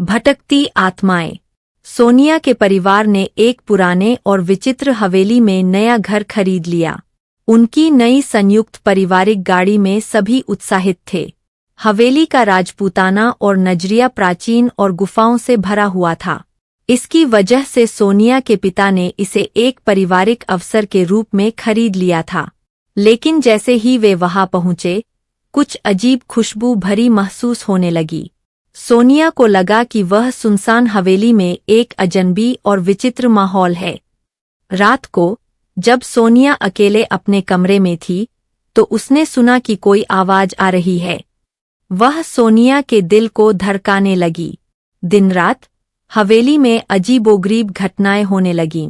भटकती आत्माएं। सोनिया के परिवार ने एक पुराने और विचित्र हवेली में नया घर खरीद लिया। उनकी नई संयुक्त पारिवारिक गाड़ी में सभी उत्साहित थे। हवेली का राजपूताना और नजरिया प्राचीन और गुफाओं से भरा हुआ था। इसकी वजह से सोनिया के पिता ने इसे एक पारिवारिक अवसर के रूप में खरीद लिया था। लेकिन जैसे ही वे वहां पहुंचे, कुछ अजीब खुशबू भरी महसूस होने लगी। सोनिया को लगा कि वह सुनसान हवेली में एक अजनबी और विचित्र माहौल है। रात को जब सोनिया अकेले अपने कमरे में थी, तो उसने सुना कि कोई आवाज आ रही है। वह सोनिया के दिल को धड़काने लगी। दिन रात हवेली में अजीबोगरीब घटनाएं होने लगीं।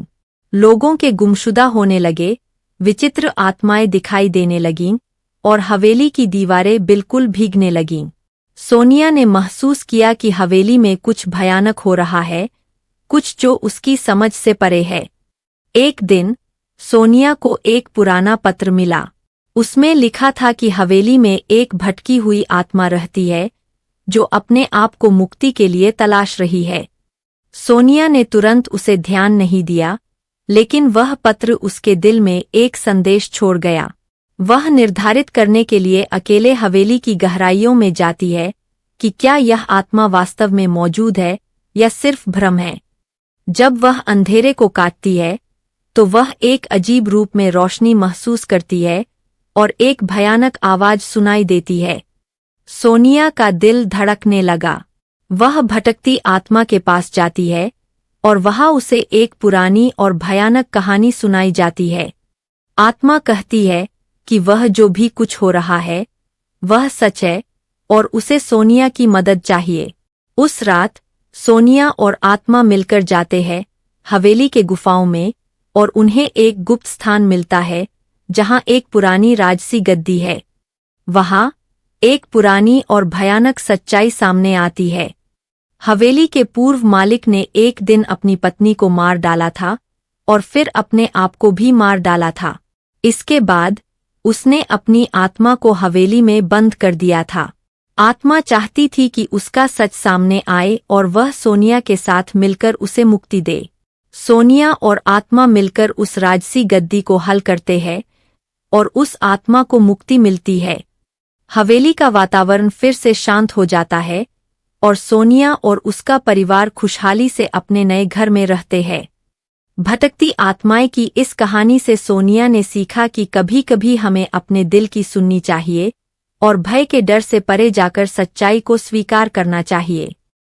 लोगों के गुमशुदा होने लगे, विचित्र आत्माएं दिखाई देने लगीं और हवेली की दीवारें बिल्कुल भीगने लगीं। सोनिया ने महसूस किया कि हवेली में कुछ भयानक हो रहा है, कुछ जो उसकी समझ से परे है। एक दिन सोनिया को एक पुराना पत्र मिला। उसमें लिखा था कि हवेली में एक भटकी हुई आत्मा रहती है, जो अपने आप को मुक्ति के लिए तलाश रही है। सोनिया ने तुरंत उसे ध्यान नहीं दिया, लेकिन वह पत्र उसके दिल में एक संदेश छोड़ गया। वह निर्धारित करने के लिए अकेले हवेली की गहराइयों में जाती है कि क्या यह आत्मा वास्तव में मौजूद है या सिर्फ भ्रम है। जब वह अंधेरे को काटती है, तो वह एक अजीब रूप में रोशनी महसूस करती है और एक भयानक आवाज सुनाई देती है। सोनिया का दिल धड़कने लगा। वह भटकती आत्मा के पास जाती है और वहां उसे एक पुरानी और भयानक कहानी सुनाई जाती है। आत्मा कहती है कि वह जो भी कुछ हो रहा है, वह सच है और उसे सोनिया की मदद चाहिए। उस रात सोनिया और आत्मा मिलकर जाते हैं हवेली के गुफाओं में और उन्हें एक गुप्त स्थान मिलता है जहां एक पुरानी राजसी गद्दी है। वहां एक पुरानी और भयानक सच्चाई सामने आती है। हवेली के पूर्व मालिक ने एक दिन अपनी पत्नी को मार डाला था और फिर अपने आप को भी मार डाला था। इसके बाद उसने अपनी आत्मा को हवेली में बंद कर दिया था। आत्मा चाहती थी कि उसका सच सामने आए और वह सोनिया के साथ मिलकर उसे मुक्ति दे। सोनिया और आत्मा मिलकर उस राजसी गद्दी को हल करते हैं और उस आत्मा को मुक्ति मिलती है। हवेली का वातावरण फिर से शांत हो जाता है और सोनिया और उसका परिवार खुशहाली से अपने नए घर में रहते हैं। भटकती आत्माएं की इस कहानी से सोनिया ने सीखा कि कभी-कभी हमें अपने दिल की सुननी चाहिए और भय के डर से परे जाकर सच्चाई को स्वीकार करना चाहिए।